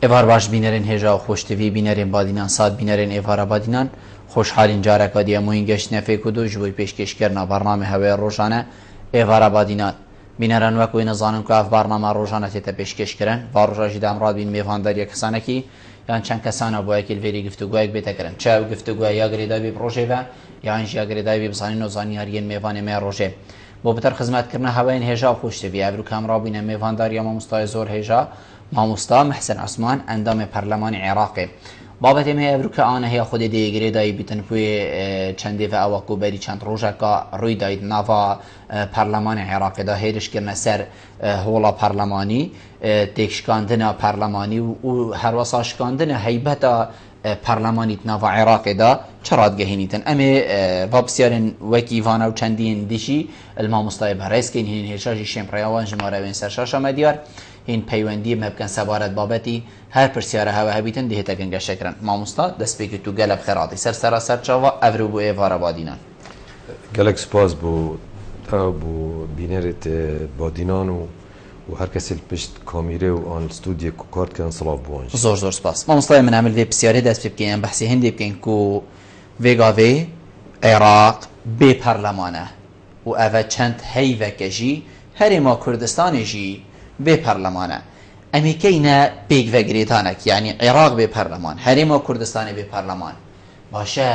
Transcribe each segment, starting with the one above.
ئێوار باش بینەرن هێژا و خۆشتوی بینەرێن بادینان سات بینەرێن ئێوارە بادینان خۆشحالین جارەکە دیەمۆین گەشت نەفێک و دوژ بۆی پێشکەشکردنا بەرنامە هەوەیە ڕۆژانە ئێوارە بادینان بینەران وەکوی نەزانم کە ئەف بەرنامە ڕۆژانە تێتە پێشکەشکردن با ڕۆژاژی دامڕادبین میێڤاندەریە کەسانێکی یان چەند کەسانە بۆ یەکی لێری گفتوگوایەک بێتەکردن چاو گفتوگوای یا گرێداوی ڕۆژێ بە یان ژیا گرێداوی بزانین و زانیاریەن میێوانێ مێ ڕۆژێ بۆ بەتەر خزمەتکردنە هەوایەن هێژا و خۆشتوی ئەڤر و کامڕابووینە میێڤانداریە مامۆستای زۆر هێژا مامۆستا محسن عوسمان ئەندامی پەرلەمانی عێراقێ بابەتێ هەیە بروکە ئانە هەیە خودێ دەیەگرێدایی بیتن پوێ چەندێڤە ئەوەکو بەری چەند ڕۆژەکە ڕووی دایت ناوا پەرلەمانی عێراقیدا هێرشکردنە سەر هۆڵە پەرلەمانی تێکشکاندنە پەرلەمانی و هەروەسا شکاندنە هەیبەتە پەرلەمانیت ناوا عێراقیدا چڕاتگەهێنیتن ئەمێ بابسیارن وەکی ڤانە و چەندین دیشی المامۆستای بەڕێزکەین هین هێشاژی شێمپڕیاوان ژمارەوێن سەر شاشەمە دیار هین پەیوەندی مەبکەن سەبارەت بابەتی هەر پرسیارە هەوە هەبیتن دێتە گەنگەشەکردن مامۆستا دەستپێکی تو گەلە بخێڕاتی سەرسەرا سەرچاوە ئەڤر بۆ ئێوارە بادینان gelek spas bû bû bînerê te badînan û her kesê li pişt kamîrê û an stûdyê ku kar dikin silav bû an زۆر زۆر سپاس مامۆستای من ئەمل vê پرسیارê dest pê bikەین بەحسێ هەندێ بکەین ku vêgavê عێراق bê پەرلەمانە û ev çend heyveke jî herêma Kurdistanê jî bê پەرلەمانە ئەمێ کەینە پێکڤەگرێتانێک یعنی عێراق bê پەرلەمان هەرێما کوردستانی bê پەرلەمان باشە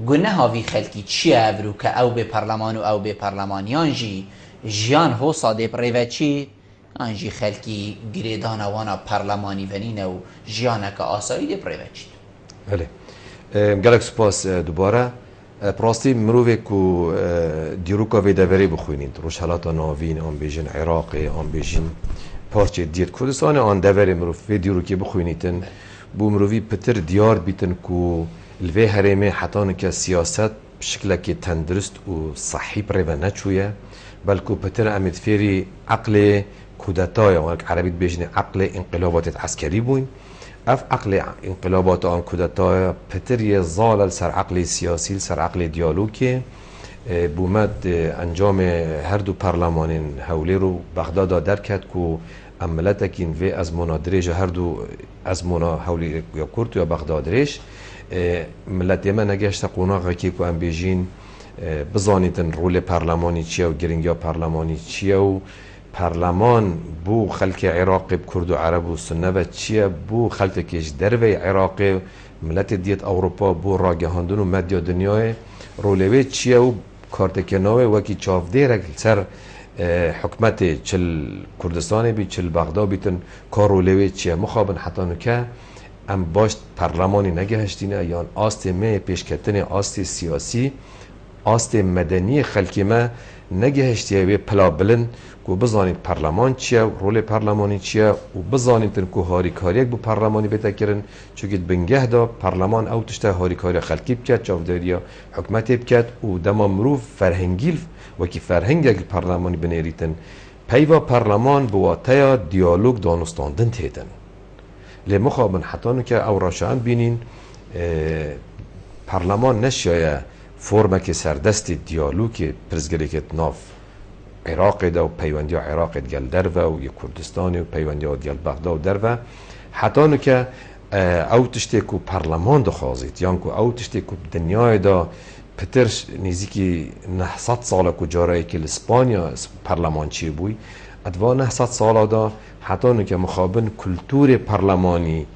گونەهاوی خەلکی چییە ئەڤر و کە ئەو bê پەرلەمان و ئەو bê پەرلەمانیان ژی ژیان هۆسا دێپڕێڤە چی ئان ژی خەلکی گرێدانەوانە پەرلەمانی vەنینە و ژیانەکە ئاسایی دێپڕێڤە چیت Belê gelek spas dubare rastî mirovê ku dîroka vê deverê bixwînîn rojhelata navîn an bêjin Iraqê an bêjin parçê diyet Kurdistanê an deverê mirov vê dîrokê bixwînîtin bû mirovî pitir diyar bîtin ku li vê herêmê hetaneke siyaset bi şiklekê tendurist û sehî pirêve neçûye belku pitir em ê fêrî eqlê kudetaya wek erebî dibêjin eqlê înqilabatê eskerî bûyn ev eqlê înqilabata an kudetaya pitir yê zal li ser eqlê siyasî li ser eqlê diyalogê bû me encamê her du perlemanên hewlêr û Bexdada derket ku em miletekîn vê ezmona dirêja her du ezmona hewlê ya Kurd ya Bexda dirêj milletê me negeşte qonaxekê ku em bêjîn bizanîtin rolê perlemanî çi ye û giringiya perlemanî çi ye û پەرلەمان بۆ خەلکی عێراقی کورد و عەرەب و سنەڤە چییە بۆ خەلکێکی ji derveyê عێراقê miletê diyet Ewropa بۆ ڕاگەهاندن و medya dinyayê rolê wê çi ye û kartekê navê wekî çavdêrek ser hikûmetê çil Kurdistanê bî çil Bexda bîtin ka rolê wê çi ye mixabin heta nûke em baş perlemanî negehiştîne yan astê me pêşketinê astê siyasî astê medeniyê xelkê me negehiştiye wê pila bilin ku bizanîn perleman çi ye rolê perlemanî çi ye û bizanîtin ku harîkariyek bu perlemanî bête kirin çunkî bingeh da perleman ew tişte harîkariya xelkî biket çavdêriya hikûmetê biket û dema mirov ferhengî wekî ferhengek li perlemanî binêrîtin peyva perleman bi wateya diyalog danûstandin têtin lê mixabin heta nûke ew raşan bînîn perleman neşiyaye formekê serdestê diyalogê pirzgirêkê nav عێراقê de û peywendiya Iraqê gel derve û yê Kurdistanê û peywendiya gel Bexda û derve heta nûke ew tiştê ku perleman dixwazît yan ku ew tiştê ku dinyayê da pitir nêzîkî 900 sala ku careyekî li Spanya perleman çî bûy edva 900 sala da heta nûke mixabin kultûrê perlemanî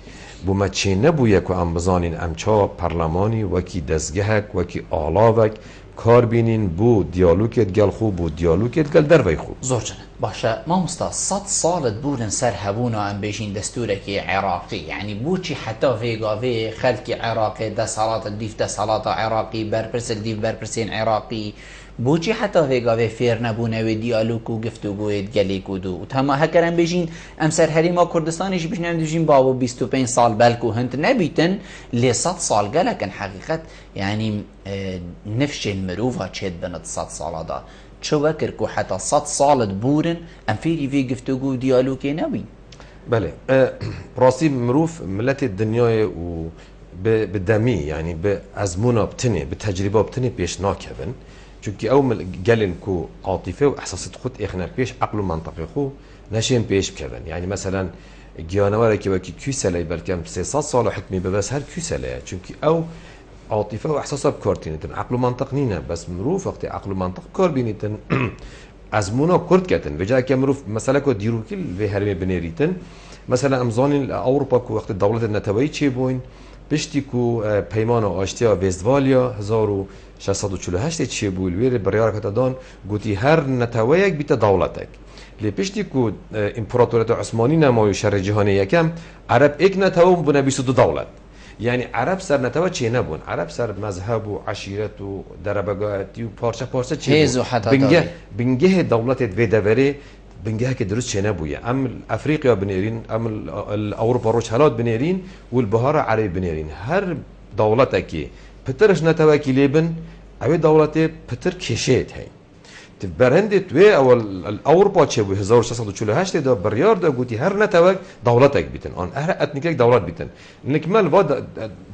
bû me çê nebûye ku em bizanîn em çawa perlemanî wekî dezgehek wekî alavek kar bînîn bû diyalogê gel xwe bû diyalogê gel derveyê xwe زۆر جەنە باشە مامۆستا 100 ساڵت بوونن سەر هەبوونا ئەم بێژین دەستورێکی عێراقی یعنی بۆچی حتا vêgavê خەلکی عێراقê دەسەڵاتە دیف دەسەڵاتە عێراقی بەرپرسە دیف بەرپرسên عێراقی بۆچی حتا vêgavê فێر نەبوونەوێ دیالۆگ و گفتوگۆیت gelêk û و تەما هەکەر ئەم بێژین ئەم سەر هەرێما کوردستانیشی بژنیان دژین باوە 25 ساڵ بەلکو هەند نەبیتن لێ 100 ساڵ gelekن حەقیقەت یعنی نفشên mirova çêt binit 100 ساڵادا çawa kir ku heta 100 salet bûrin em fêrî vê giftugû û diyalogê nebîn Belê rastî mirov miletê dinyayê û bi demî yanî bi ezmûna bitinê bi tecrîba bitinê pêş nakevin çunkî ew gelên ku atîfe û ehsasît xwe êxine pêş eql û menteqê xwe neşên pêş bikevin yanî meselen گیانواره که وکی کی سلی بلکه 300 سال حکمی به بس هر کی سلیه چونکی او عاطفه و احساس بکارتینیتن عقل و منطق نینه بس مروف وقتی عقل و منطق کار بینیتن از مونا کرد کتن وجا که مروف مثلا کو دیروکیل و هرمی بنریتن مثلا امزان اروپا کو وقت دولت نتوایی چی بوین پشتی کو پیمان آشتیا وستفالیا 1648 چی بول ویر بریار کتادان گوتی هر نتوایی بیت دولتک لی پشتی کو امپراتوریت عثمانی نمای شر جهانی یکم عرب یک نتوام بونه 22 دولت یعنی عرب سر نتوه چی نبون عرب سر مذهب و عشیرت و دربگاهتی و پارچه چی بون بنگه دولت ویدوری بنگه که درست چی نبویه ام افریقیا بنیرین ام اروپا روش حالات بنیرین و البهار عربی بنیرین هر دولت که پترش نتوه کی لیبن اوی دولت پتر کشید هی برهند توی اول اروپا چه بود 1648 دا بریار دا گویی هر نتوک دولت یک بیتن آن هر اتنیک دولت بیتن نکمل و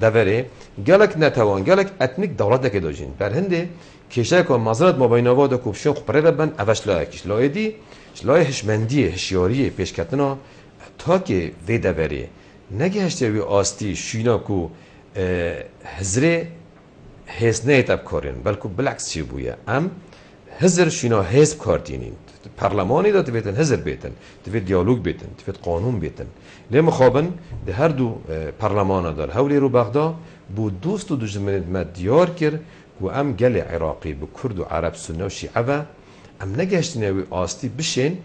دوره گلک نتوان گلک اتنیک دولت که داشتین برهند کشته که مزرعه ما بین آواد کوبشون خبره ببن اوش لایکش لایدی لای هشمندی هشیاری پیشکتنا تا که وی دوره نگهشته وی آستی شینا کو هزره هزنه تب کارن بلکه بالعکس چی بویه ام هزر شینا حزب کارتینین پارلمانی دا تبیتن هزر بیتن تبیت دیالوگ بیتن تبیت قانون بیتن لی مخابن ده هر دو پارلمان دار هولی رو بغدا بو دوست و دجمنید ما دیار کر و ام گل عراقی بو کرد و عرب سنه و شیعه و ام نگهشتینه وی آستی بشین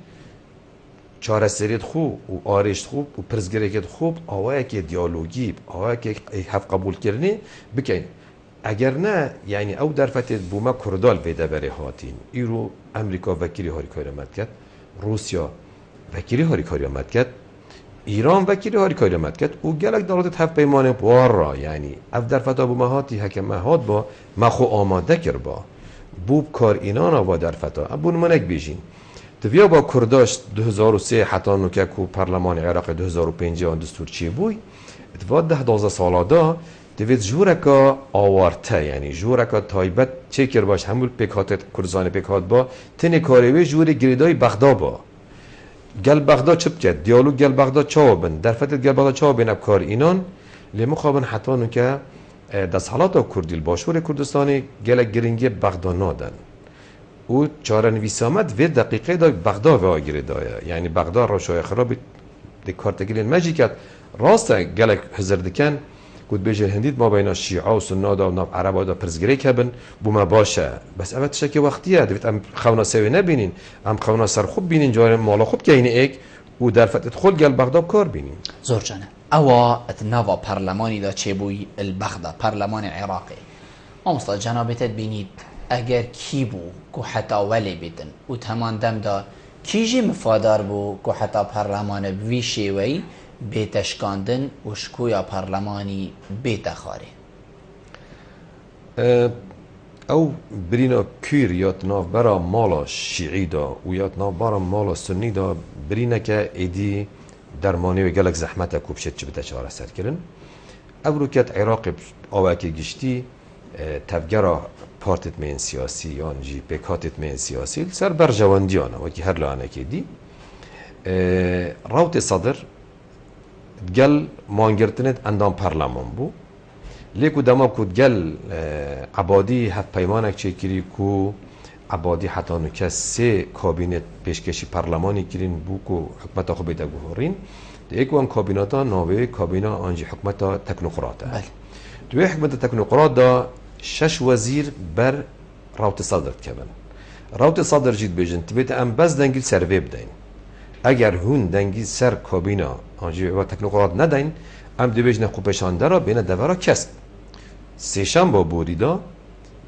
چاره سرید خوب و آرشت خوب و پرزگریکت خوب آوه که دیالوگی آوه که حف قبول کرنی بکن اگر نه یعنی او در فتره بوما کردال ویده بره هاتین ایرو امریکا وکیلی هاری کاری آمد کرد روسیا وکیلی هاری کاری آمد کرد ایران وکیلی هاری کاری آمد کرد او گلک دولت هفت پیمانه بوار را یعنی او در فتره بوما هاتی حکم هات با مخو آماده کر با بوب کار اینان آوا در فتره ابون منک بیشین تویا با کرداش 2003 حتی نوکه کو پارلمان عراق 2005 آن دستور چی بوی اتفاق 10-12 سالا دا دوید جورکا آوارته یعنی جورکا تایبت چه کر باش همول پیکاتت کرزان پیکات با تنی کاریوی جور گریدای بغدا با گل بغدا چپ کرد دیالوگ گل بغدا چاوبن در فتت گل بغدا چاوبن اب کار اینان لی مخابن حتی که دست حالات کردیل باشور کردستانی گل گرینگی بغدا نادن او چاره نویس آمد و دقیقه دا بغدا و آگریدای یعنی بغدا را شای خرابی دی کارتگیلین مجی کرد راست گل هزر دکن گود بیجه هندید ما بین شیعه و سنه دا و ناب عربا دا پرزگری کبن بوما باشه بس اوت شکی وقتیه دوید ام خونا سوی نبینین ام خونا سر خوب بینین جوار مالا خوب که اینه ایک و در فتت خل گل بغداد کار بینین زور جانه اوا اتناوا پارلمانی دا چه بوی البغدا پارلمان عراقی امستا جنابتت بینید اگر کی بو که حتی ولی بیتن و تمان دم دا کیجی مفادار بو که حتی پارلمان بوی شیوی بیتشکاندن و شکویا پارلمانی بیتخاره او برینا کیر یاد ناف برا مالا شیعی دا و یاد ناف برا مالا سنی دا برینا که ایدی درمانی و گلک زحمت کوبشت چه بتشاره سر کرن او رو کت عراق آوکی گشتی تفگرا پارتت من سیاسی یان جی پیکاتت من سیاسی سر برجواندیانا وکی هر لانه که دی روت صدر گل مانگرتنت اندام پارلمان بو لیکو دما کود گل عبادی هفت پیمانک چه کو عبادی حتی نکه 3 کابینت پیشکشی پارلمانی کرین بو کو حکمت خوبی دا گوهرین دیگه آن کابیناتا ناوی کابینا آنجی حکمت تکنوقراته دوی حکمت تکنوقرات دا 6 وزیر بر روت صدر کبن روت صدر جید بیجن تبیت ام بس دنگیل سروی بدین اگر هون دنگی سر کابینا آنجی و تکنوقرات ندین ام دیویژن خوبشانده را بین دورا کست سیشن با بوریدا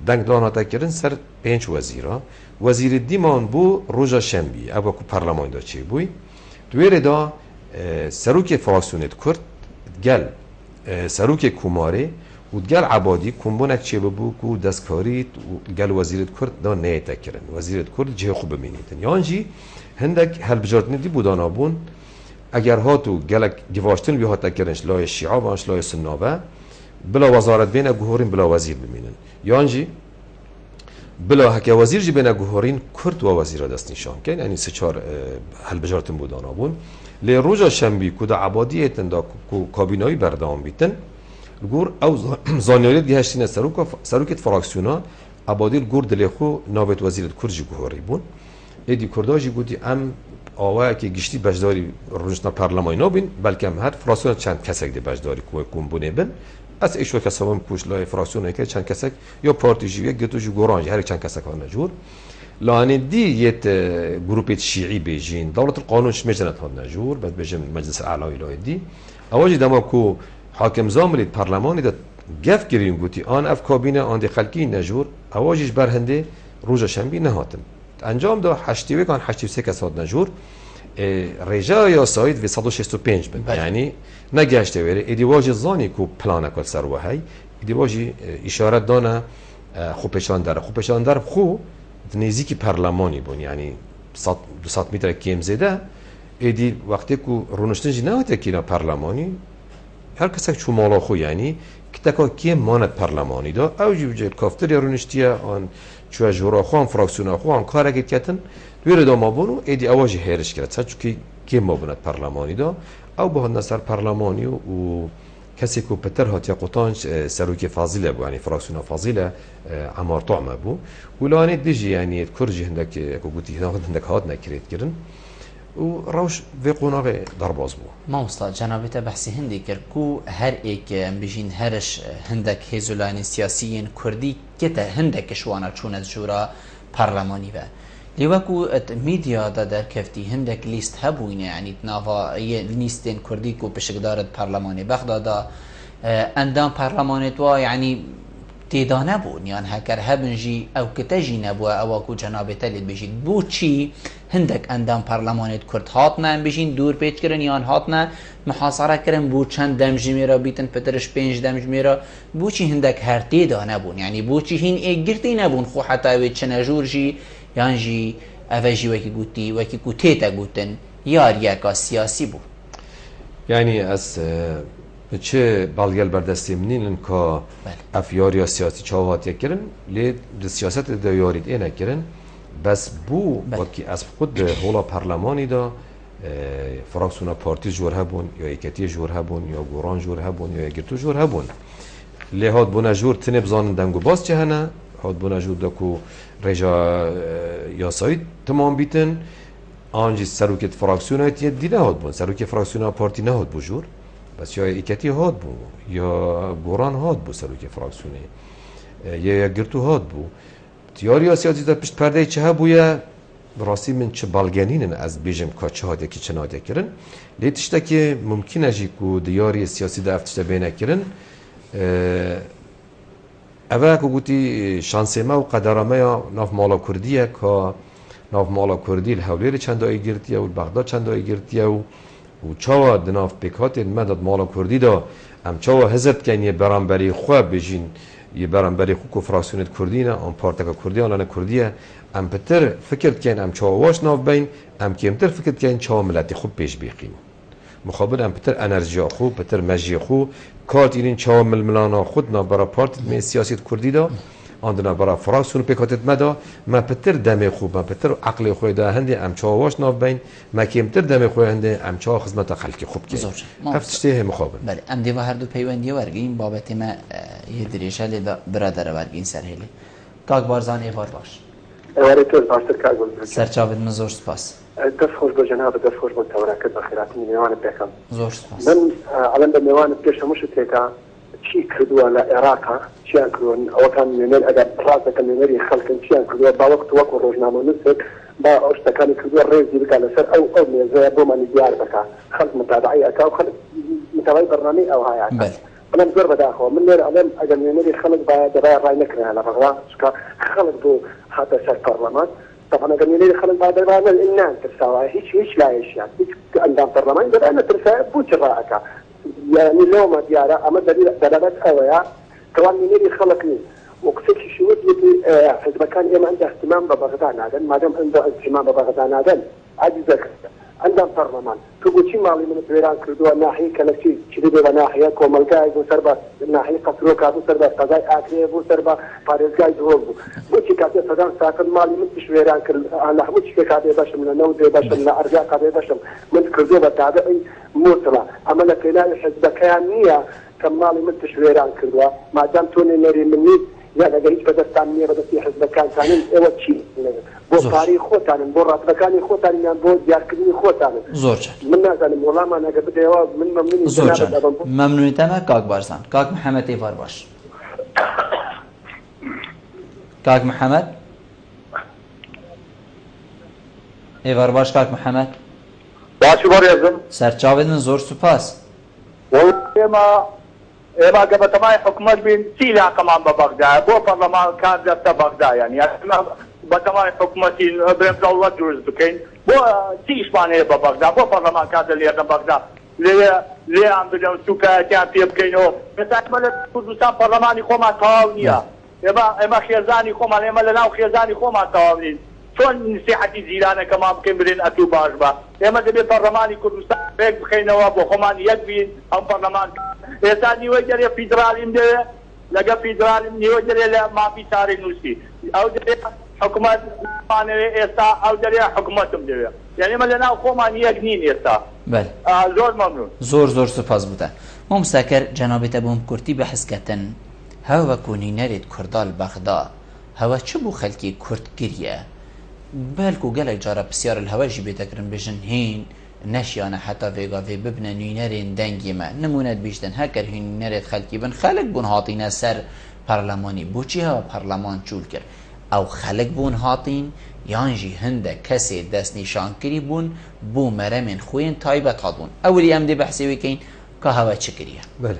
دنگ داناتا کردن سر 5 وزیرا وزیر دیمان بو روژا شنبی او کو پارلمان دا چی بوی دویر دا سروک فاکسونت کرد گل سروک کوماره و گل عبادی کنبونک چی بو کو دستکاری گل وزیرت کرد دا نیتا کردن وزیرت کرد جه خوب بمینیدن یانجی هندک هل بجارتنی دی بودان آبون اگر هاتو گلک گواشتن بی هاتا کردنش لای شیعه وانش لای سنابه بلا وزارت بین گوهرین بلا وزیر بمینن یانجی بلا هک وزیر جی بنا گوهرین کرد و وزیر دست نشان کن یعنی سه چهار حل بجارتن بودن آبون لی روزا شنبی کود عبادیتن دا کو کابینایی بردام بیتن گور او زانیاریت گهشتین سروکت فراکسیونا عبادی گور دلخو نابت وزیرت کرجی گوهری بون ایدی کرداجی گودی ام آوای که گشتی بجداری روزنا پارلمانی نبین بلکه هم هر فراکسیون چند کسک دی بجداری کوه کومبونه بن از ایشو کسبم کوش لای فراکسیون که چند کسک یا پارتی جیوی گتو جو گورانج هر چند کسک ها نجور لانه دی یت گروپ شیعی بیجین دولت القانونش مجنت ها نجور بعد بجم مجلس اعلای لای دی اواجی دما کو حاکم زاملی پارلمانی دا گف گریم گوتی آن اف کابینه آن دی خلکی نجور اواجیش برهنده روز شنبه نهاتن انجام دا 83 کس هات نجور رجا یا ساید و 165 بن یعنی نگشته وره ایدیواجی زانی کو پلان کل سر و هی ایدیواجی اشاره دانه خوبشان در خو نزدیکی پارلمانی بون یعنی 200 متر کم زده ایدی وقتی کو رونشتنجی نهاته کینا پارلمانی هر کسی چو مالا خو یعنی کتکا کیم ماند پارلمانی دا او جیوجه کافتر رونشتیه آن چو جورا خوان فراکسیونا خوان کار کردن دویر دا ما بونو ایدی اواجی هرش کرد سر چون که ما بوند پارلمانی دا او به نظر پارلمانی و کسی که پتر هات یا قطانش سروکی فاضله بو یعنی فراکسیونا فاضله عمار طعمه بو ولانه دیجی یعنی کرجی هندک اکو گوتی هندک هات نکرید کردن و روش في قناغ ضرباز بو ما استاد جنابت بحثی هندی کرد کو هر ایک بجین هرش هندک هزولانی سیاسیین کردی کتا هندک شوانا چون از جورا پارلمانی و لیوکو میدیا دا در کفتی هندک لیست هبوینه یعنی تنافا لیستین کردی کو پشکدارت پارلمانی بغداد اندام پارلمانت و یعنی تیدا نبون یعنی هکر هبنجی او کتجی نبوه او اکو جنابت لید بجید بو چی هندک اندام پارلمانت کرد هاتنا بجین دور پیچ کرن یان هاتنا محاصره کرن بو چند دمج میرا بیتن پترش 5 دمج میرا بو چی هندک هر تیدا نبون یعنی بو چی هین ایگرتی نبون خو حتی وی چنجور جی یان جی اوجی وکی گوتی وکی کو تیتا گوتن یار یکا سیاسی بو یعنی از چه بالگل بردستی منین که افیاری سیاسی چاوات یکرن لی سیاست دیارید اینه کرن بس بو وکی از خود هولا پارلمانی دا فراکسیونا پارتی جور هبون یا ایکتی جور هبون یا گوران جور هبون یا اگرتو جور هبون لی هاد بونا جور تنب زانن دنگو باز چه هنه هاد بونا جور دا کو رجا یاسایی تمام بیتن آنجی سروکت فراکسیونا ایتیه دی نهاد بون سروکت فراکسیونا پارتی نهاد بو جور بس یا ایکتی هاد بو یا گوران هاد بو سروکت فراکسیونی یا اگرتو هاد بو تیاری سیاسی در پشت پرده چه هبویه راستی من چه بالگنینن از بیجم که چه هاده که چه ناده کرن لیتشتا که ممکنه جی که دیاری سیاسی در افتشتا بینه کرن اوه که گوتی شانسیمه و قدرامه یا ناف مالا کردیه که ناف مالا کردی الحولیر چند آئی گرتیه و بغداد چند آئی گرتیه و چاوا دناف بکات مدد مالا کردی دا ام چاوا هزت کن یه برانبری خواه بجین یه برانبری خواه که فراکسیونت کردینه ام پارتکا کردی آنانه کردیه ام پتر فکرت کن ام چاوا واش ناف بین ام کمتر فکرت کن چاوا ملتی خوب پیش بیقین مخابر ام پتر انرژی خوب پتر مجی خوب کارت اینین چاوا ململانا خود نا برا پارتی می سیاست کردی دا آندنا برا فراکسیون پیکاتت مدا ما پتر دم خوب ما پتر عقل خوی دا هندی ام چاواش ناف بین ما کمتر دم خوی هندی ام چاوا خدمت خلقی خوب کی هفتشته مخابر بله ام دیو هر دو پیوندی ورگین بابت ما یه دریشه لیدا برادر ورگین سرهلی کاک بارزان ایوار باش وارد باشتر کاغول سرچاوت مزور سپاس دست خوش با جناب دست خوش با تورکت بخیرات میوان بکم زور سپاس من علم بمیوان پیش مش تیکا چی کردو على العراق چی کردون او کان منر اگر راسه کان منر خلق چی کردو با وقت وقت روزنامه نسک با اشتكاني كردو رئيس دي كان سر او زي بو من ديار بكا خلق متابعي اكا خلق متابعي برنامج او هاي بله انا بزور بدا اخو من نر علم اگر منر خلق با دبا راي نكره على رغوا خلق دو حتى سر برلمان طبعا اگر منر خلق با دبا الانان تساوي هيك لا ايش يعني هيك عندهم برلمان ده انا ترسا بو تراكا يعني لو ما ديارة أما دلالات أويا كمان منيري خلقني وقتك شو يجي حزب كان إما عنده اهتمام ببغداد نادن ما دام عنده اهتمام ببغداد نادن عجزك عندنا برلمان تقول شيء مالي من الويران كردوا ناحية كلاسي كذي ناحية كومالجاي بو سربا ناحية قطروكا بو سربا قضاء آخر بو سربا فارزجاي هو بو شيء كاتي فدان ساكن مالي من تشويران كل على حمود شيء كاتي باش من نودي باش من أرجع كاتي باش من كردوا بتابعي موصلة أما لكن حزب كيانية كمالي من تشويران كردوا ما دام توني نري مني يا لقيت بدستانية بدستي حزب كان ثاني أول شيء بو تاريخ خوتان بو راتبكاني خوتان يعني بو دياركني خوتان زورج من نازل ولا ما انا قبل جواب من ممنون زورج ممنون تمام كاك بارسان كاك محمد ايفار باش كاك محمد ايفار باش كاك محمد باش بار يزم سرچاودن زور سپاس والله ما قبل تماي حكومة بين سيلا كمان ببغداد بو برلمان كان جبت بغداد يعني بتماي حكومة ابراهيم دولة جوز بكين بو تيش ماني ببغداد بو برلمان كان اللي بغداد ليه عم بدهم سوكا كان في بكينو مثلا مال كردستان برلماني خوما تاونيا اما خيزاني خوما اما لنا خيزاني خوما تاونين شلون نصيحتي زيرانه كمان بكين برين اتو باجبا اما دبي برلماني كردستان بيك بخينوا بو خومان يكبين ام برلمان ثاني وجري فيدرالي مده لقى فيدرالي نيوجري لا ما في تاري نوسي او دري حكومه ماني استا او دري حكومه مده يعني ما لنا خومان يكنين استا بله زور ممنون زور سپاس بوده مم سکر جنابت بوم کرتی بحث کتن هوا کنی نرید کردال بغدا هوا چه بو خلکی کرد گریه بلکو گلک جارا بسیار الهوا جی بیتکرن بجن هین نشیانه حتی ویگا وی ببنه نوینرین دنگی ما نموند بیشتن هکر هین نرید خلکی بن خلق بون هاتین سر پارلمانی بو چی ها پارلمان چول کرد او خلق بون هاتین یانجی هنده کسی دست نشان کری بون بو مرمین خوین تایبت هاتون اولی ام دی بحثی وکین که هوا چه کریه بله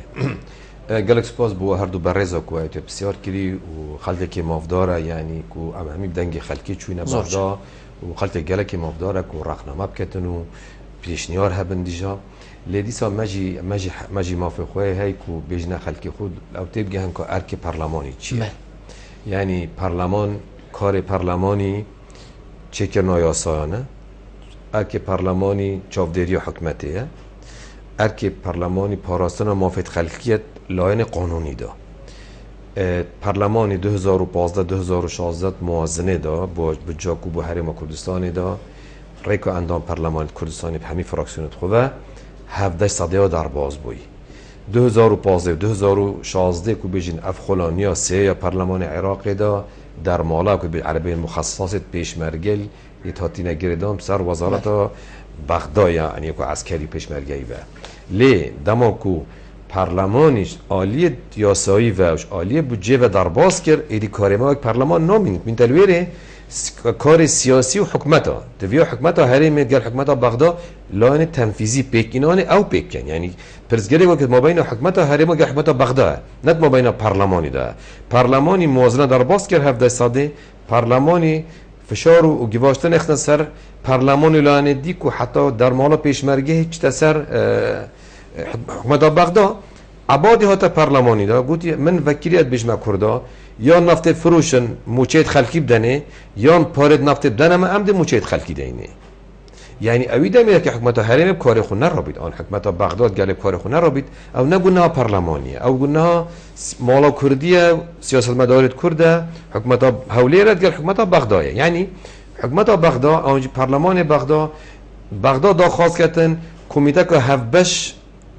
گلک سپاس بو هر دو برزا کو ایت بسیار کری و خلق کی مافداره یعنی کو ام همی دنگ خلقی چوینه بغدا و خلق گلک مافداره کو راهنما بکتنو پیشنیار هبن دیجا لیدیسا مجی مافی خواه هی کو بیجنه خلقی خود او تبگه هن که ارک پارلمانی چیه یعنی پارلمان کار پارلمانی چکر نایاسایانه ارک پارلمانی چافدری حکمتیه ارک پارلمانی پاراستن و مافید خلقیت لاین قانونی دا پارلمانی 2015-2016 موازنه دا با جاکو با حریم کردستانی دا ریکو اندام پارلمان کردستانی به همین فراکسیونت خوبه 17 صدیا در باز بوی 2015-2016 که بیشین افخولانیا سه یا پارلمان عراق دا در مالا که به عربی مخصصات پیشمرگل یتاتی نگردام سر وزارت بغداد یعنی که عسکری پیشمرگی و لی دما کو پارلمانیش عالی یاسایی و عالی بودجه و در باز کرد ایدی کاری ما پارلمان نامین من تلویره کار سیاسی و حکمتا دویا حکمتا هری میگه حکمتا بغداد لاین تنفیذی پیکینانه او پیکن یعنی پرزگری وقت ما بین حکمتا هری میگه حکمتا بغداد نه ما بین پارلمانی ده پارلمانی موازنه در باز کرد 17 ساده پارلمانی فشار و گواشتن اختن سر پارلمان لاین دیکو حتی در مالا پیشمرگی هیچ تسر حکمتا بغداد عبادی هاتا پارلمانی دا گوتی من وکیلیت بجمع کرده یا نفت فروشن موچید خلکی بدنه یا پارد نفت بدنه ما عمد موچید خلکی دینه یعنی اویده میره که حکمت حریم کار خود نرابید آن حکمت بغداد گله کار خود نرابید او نگونه پارلمانیه او گونه مالا کردیه سیاست مدارت کرده حکمت حولی رد گل حکمت بغدادیه یعنی حکمت بغداد اونجا پارلمان بغداد دا خواست کردن کمیته که هفبش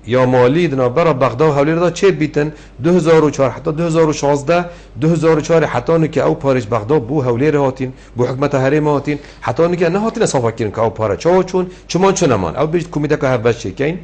یا مالی دنا برا بغداد حولی را چه بیتن 2004 حتی 2004 حتی نو که او پارش بغداد بو حولی را هاتین بو حکمت حریم هاتین حتی نو که نه هاتین اصلا فکرین که او پاره چون چمان چنمان او بیشت کمیته که هفت شکین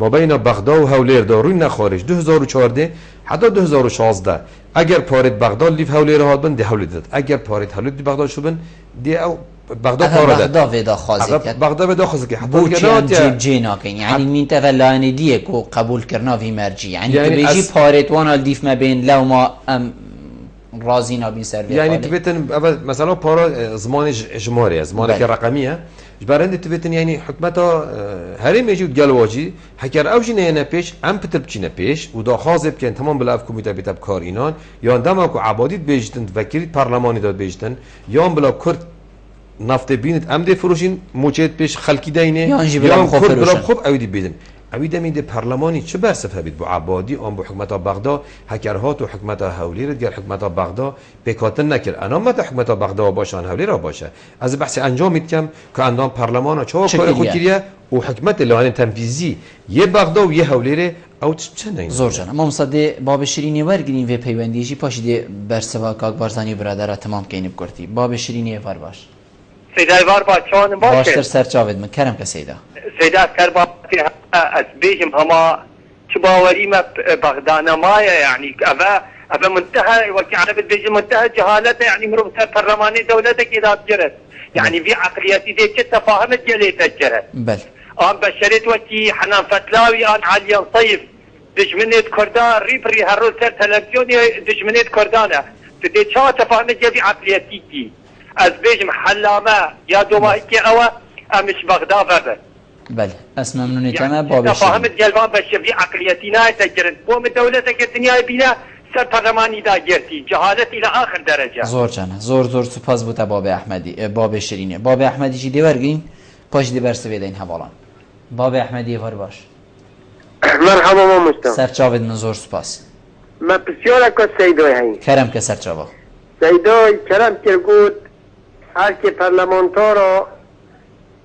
ما بین بغداد و حولی را روی نخارج 2014 حتی 2016 اگر پارید بغداد لیف حولی را هات بن ده حولی داد اگر پارید حولی بغداد شو بن ده او بغداد بغداد ودا خازی کرد بغداد ودا خازی کرد بو چه جیناکن یعنی مین تولانی دیه کو قبول کرنا وی مرجی یعنی تو بیجی پارت وان الدیف ما بین لو ما راضی نبین سر یعنی تو بتن اول مثلا پارا زمان اجمالی زمان که رقمیه جبرند تو بتن یعنی حکمتا هری موجود گلواجی هکر اوجی نه پیش ام پتر بچینه پیش و دا خازب کن تمام بلاف کمیته بیتاب کار اینان یا اندام کو عبادیت بیجتن وکیل پارلمانی داد بیجتن یا بلا کرد نفت بینت ام دی فروشین موچت پیش خلکی دینه یا خود بلا خوب اویدی بیدن اویدم این پارلمانی چه برسفه بید با عبادی آن با حکمت بغداد هکرهات و حکمت هولی رد گر حکمت بغداد بکاتن نکر انا مت حکمت بغداد باشن هولی را باشه از بحث انجام میدم که اندام پارلمان چه کار خود کریه و حکمت لوان تنفیذی یه بغداد و یه هولی او چه نه زور جان ما مصدق باب شیرینی ورگرین و پیوندیجی پاشیده برسوا کاک بارزانی برادر تمام کینب کرتی باب شیرینی ور باش سیدای وار با چون باشه باشتر سرچاوید من کرم که سیدا سیدا کربا از بیجم هما تباوري ما بغداد مايا يعني ابا منتهى وكان بالبيج منتهى جهالته يعني مربط برلماني دولتك اذا جرت يعني في عقليتي دي تفاهمت جليت جرت بل ام بشرت وكي حنان فتلاوي ان علي صيف دجمنيت كردان ريبري هرول تلفزيوني دجمنيت كردانا تدي شا تفاهمت جلي عقليتي دي از بيج حلاما يا دوما كي اوا امش بغداد بابا بله اسم ممنونی تمام باب فهمت جلوان باشه في عقليتنا تجرد قوم دولتك الدنيا بنا سر برلمانی دا گرتی جهالت الى آخر درجه زور جانه زور سپاس بوده باب احمدی باب شیرینه باب احمدی چی دیورگین پاش دی برسه ویدین حوالان باب احمدی ور باش مرحبا ما مستم سرچاوید من زور سپاس ما بسیار که سیدوی هایی کرم که سرچاوا سیدوی کرم کرگود هر که پرلمانتارو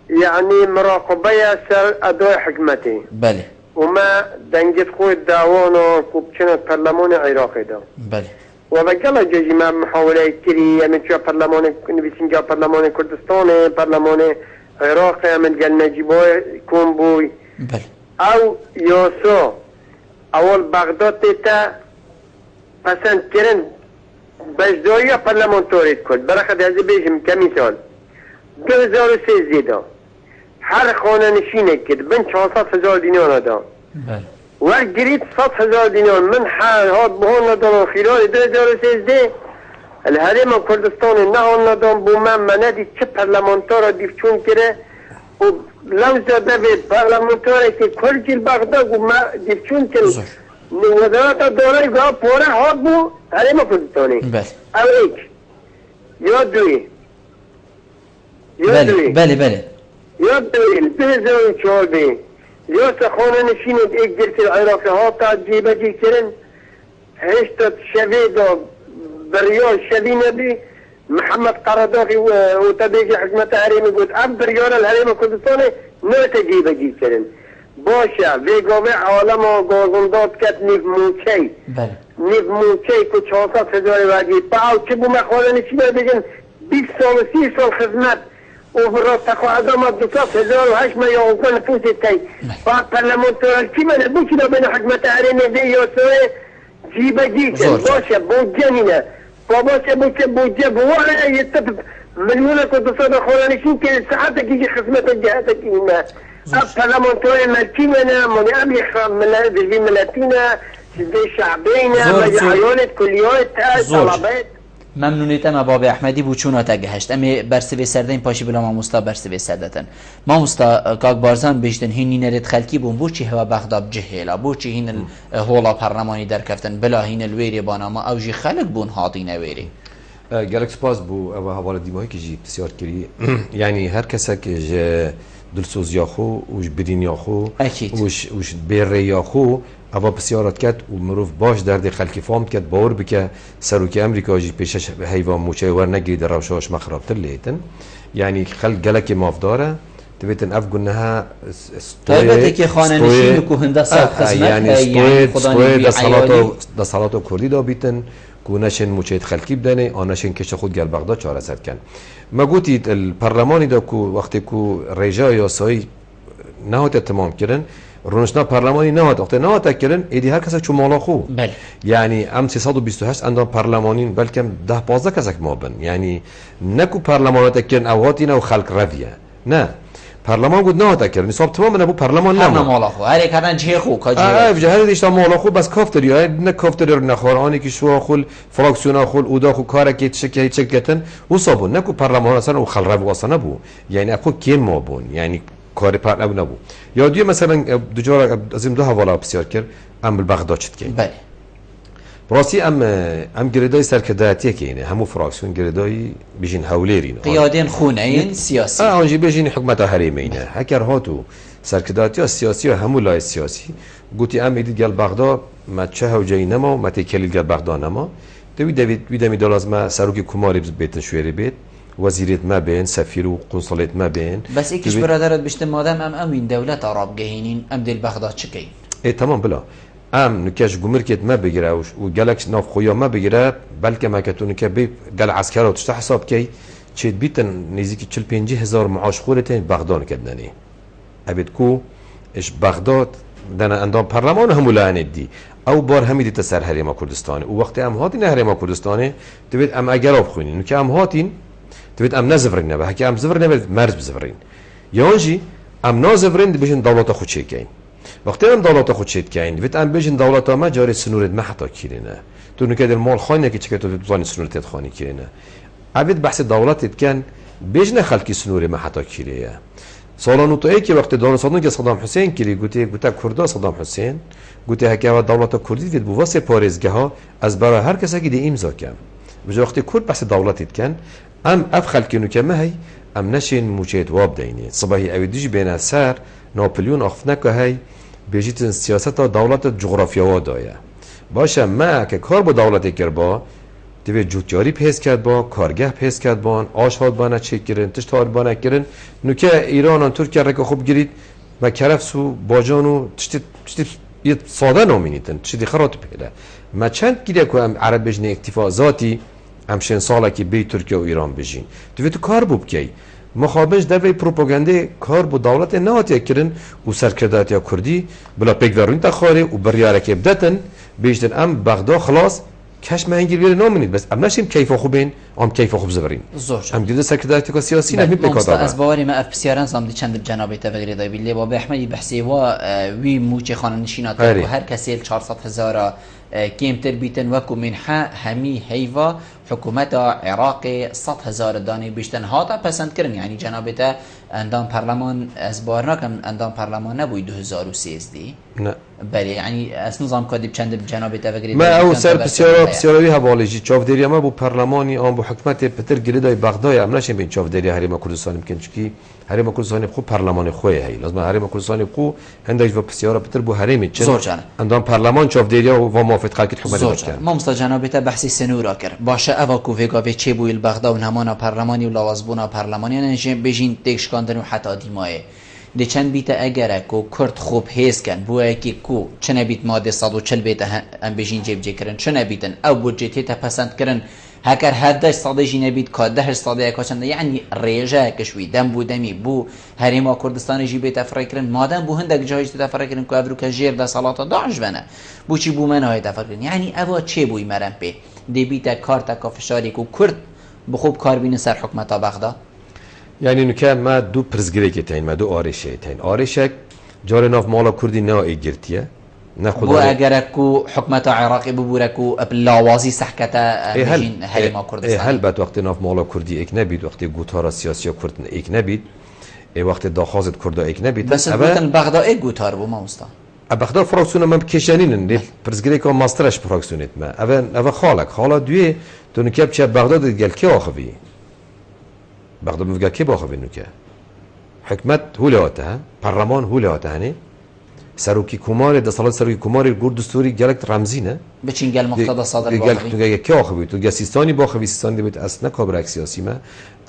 يعني مراقبة سر أداء حكمتي بله وما دنجت خود دعوانا كوبشنا برلمان عراقي دا بله وبقال جاجي ما محاولة كري يعني شو برلمان نبيسين جا برلمان كردستان برلمان عراقي من قال نجيبوي كون بوي بله أو يوسو أول بغداد تا مثلا كرن بجدوية برلمان توريد كل برخد هذا بيجم كمثال 2013 دا هر خانه نشینه کرد بن 400,000 دینار داد و گرید 100,000 دینار من هات بهون ندارم خلال 2013 الهرم کردستان نه ندارم بو من مندی چه پرلمانتار دیفچون کرده و لوزده به پرلمانتاری که کل بغداد و ما دیفچون کرد وزارت دولای گاه پوره هات بو هرم کردستانی او ایک یا دوی بله یا دویل بزنی چهار بین یا سخانه نشیند ایک جلس العراقی ها تا جیبه جی کرن هشتت شوی دا بریال شوی نبی محمد قرداغی و تبیج حکمت حریمی بود اب بریال الحریم کردستان نوت جیبه جی کرن باشه ویگاوه عالم و گازنداد کت نیف موچی نیف موچی که 400,000 وگی باو چه بو مخانه نشینه بگن 20 سال و 30 سال خدمت وفرات تخو عدم الدكتور 2008 ما يوقفون فوز التاي فالبرلمانتور كيما بوكي بين حكمة عرينة دي يوسوي جيبا جيكا باشا بوجانينا فباشا بوجا بوانا يتفق مليونة كنت خورانيشين كان ساعتك يجي خدمة جهاتك إيما البرلمانتور مالكينا من أمي من ملاتينا سيدي شعبينا مجعيونت كليات طلبات ممنونیت اما باب احمدی بو چون تا گهشت اما برسوی سردین پاشی بلا ما مستا برسوی سردتن ما مستا کاک بارزان بجدن هینی نرد خلکی بون بو چی هوا بغداد جهیلا بو چی هین هولا پرلمانی در کفتن بلا هین الویری بانا ما او جی خلق بون هاتی نویری گلک سپاس بو او حواله دیمایی که جی بسیار کری یعنی هر کسی که دلسوز یا خو وش برین یا خو وش بیر یا خو اوا بسیارات کرد و مروف باش درد خلکی فهم کرد باور بکه سروکی امریکا جی پیشش حیوان موچه ور نگیری در روشاش مخرابتر لیتن یعنی خلق گلک مافداره تبیتن اف گنها طایبته که خانه نشین کو هنده سال خدمت یعنی دا صلات و کردی دا بیتن کو نشن موچه خلکی بدنه آنشن کش خود گل بغداد چاره سر کن ما گوتید الپرلمانی دا کو وقتی کو ریجا یا سایی نهات تمام کردن رونشنا پارلمانی نهات وقتی نهات کردن ایدی هر کس چون مالا خو یعنی ام 328 اندام پارلمانین بلکه 10-15 کسک ما بن یعنی نکو پارلمانات کردن اوهاتی نه و خلق رویه نه پارلمان گفت نه تا کرد نصاب تمام نه بو پارلمان نه مالا خو هر کردن چه خو کاجی هر دیشتا مالا خو بس کافتری نه کافتری نه خورانی که شو خل فراکسیون خل اودا خو کار که چه چکتن و صابون نه کو پارلمان اصلا و خل رو واسه نبو یعنی اكو کیم ما بون یعنی کار پارلمان نبو یا دیگه مثلا دو جور از این دو حواله بسیار کرد ام بغداد شد که بله راسي ام جريداي سركداتي كاينه همو فراكسيون جريداي بيجين هوليرين قيادين خونين سياسي انجي بيجين حكومه هريمينه هكر هاتو سركداتي سياسي همو لاي سياسي قلتي ام ايدي قال بغداد ما تشهو جاينما ما تكلي قال بغداد نما دوي داويد مي لازم سروكي كوماري بيت شويري بيت وزيرت ما بين سفير وقنصليت ما بين بس ايش برادرت بشت مادام امين دولة عرب جهينين ام دل بغداد شكاين اي تمام بلا ام نكاش گمرکت ما بگیره و گلکس ناف خویا ما بگیره بلکه ما کتون که بی گل عسکر و تشت حساب کی چید بیتن نزدیک 40-50,000 معاش خورتين بغداد کردنی ابد کو اش بغداد دنا اندام پارلمان هم ولانه دی او بار همی دیت سر هریما کردستان و وقتی ام هاتین هریما کردستان دوید ام اگر بخونین نو که ام هاتین دوید ام نزفرین نه به که ام زفر نه مرز بزفرین یانجی ام نازفرین بشین دولت خود چه کین وقتی هم دولت خود شد کین وقتی هم بچین دولت ما جاری سنورت ما حتی کیرینه تو نکرد المال خانه که چکه تو بزنی سنورت خانی کیرینه عبید بحث دولت کن بچین خلکی سنوری ما حتی کیریه سالانو تو ای که وقتی دانستان که صدام حسین کلی گوته کرد صدام حسین گوته هکه دولت کردی وید بواسه پاریزگاه ها از برای هر کسی که دی امضا کن بجا وقتی کرد بحث دولت کن ام اف خلکی نو کمه هی ام نشین موجود واب دینی صباحی اویدیج بین سر ناپلیون آخفنه که هی بیشتر سیاست دولت جغرافیا و دایا باشه ما که کار با دولت کرد دوی جوتیاری پیش کرد با کارگاه پیش کرد با آشهاد بانه چک کردن تشتار بانه کردن نوکه ایران و ترکیه را که خوب گرید و کرفسو باجانو تشتی یه ساده نامینیتن تشتی خرات پیدا ما چند گیره که عرب بجنه اکتفاء ذاتی همشن ساله که بی ترکیه و ایران بجین دوی تو کار بوب کی مخابش در وی پروپاگانده کار با دولت نهاتی کردن و سرکرداتی کردی بلا پیگورین تا خاره و بریاره که بدتن بیشتر ام بغداد خلاص کش ما انگیر بیره نامینید بس ام نشیم کیف خوبین ام کیف خوب زبرین ام دیده سرکرداتی که سیاسی نمی پیکادا از باوری ما اف بسیاران زامدی چند جنابی تفکری دای بیلی با احمدی بحثی و وی موچه خانه نشینات و هر کسی 400,000 کمتر بیتن وکو منحه همی هیوا حکومت عراق 100,000 دانی بیشتن هاتا پسند کردن یعنی جنابتا اندام پارلمان از بارناکم اندام پارلمان نبوی 2013 نه بله یعنی از نظام کدی چند جنابتا فکری ما او سر بسیاری حوالیجی چاودری ما بو پارلمانی آن بو حکومت پتر گریدای بغداد ام نشیم بین چاودری هریما کردستان میکن چکی هریما کردستان خو پارلمان خوی هی لازم هریما کردستان خو هندش و بسیار پتر بو هریمی چن اندام پارلمان چاودری و موافقت خلق حکومت کرد ما مستجنابتا بحثی سنورا کرد باشه اواکو وگاوی چه بویل بغداد و نمانا پارلمانی و لوازبونا پارلمانی نشیم بجین تکشکاندن و حتی دیمایه دی چند بیت اگر کو کرد خوب هیس کن بو کی کو چنه بیت ماده 140 بیت ام بجین جیب جکرن چنه بیتن او بودجتی تا پسند کرن هکر هدش صاده جینه بیت کا 10 صاده کاشند یعنی ریجا کشوی دم بودمی بو هریما کردستان جی بیت افریقن مادام بو هندک جایش تفریقن کو ابرو کجیر د صلات داعش بنه بو چی بو منهای تفریقن یعنی اوا چه بوی مرم به دی بیت کارت کا فشاری کو کرد بخوب کار بین سر حکومت بغداد یعنی نکه ما دو پرزگری که تاین ما دو آرشه تاین آرشک جار ناف مالا کردی نه ایگرتیه نه خدا بو اگر کو حکومت عراقی ببورکو بلاوازی سحکتا بجین هریما کردستان هل بعد وقتی ناف مالا کردی ایک نبید وقتی گوتارا سیاسی کردن ایک نبید وقتی داخازت کرده ایک نبید بس بودن بغداد ای گوتار بو ما مستا بغداد فراکسیون ما کشانین دی پرزگری که ماسترش فراکسیونت ما اول خالا دوی تو نکه بچه بغداد گل کی آخوی بغداد مفقا كي باخذ النكا حكمت هو لهاتها برلمان هو لهاتها هني سروكي كوماري ده صلاة سروكي كوماري الجورد السوري جالك رمزينه بچين قال مقتضى صادر باخذ قال كي باخذ تو سيستاني باخذ سيستاني بيت اسنا كابرك سياسي ما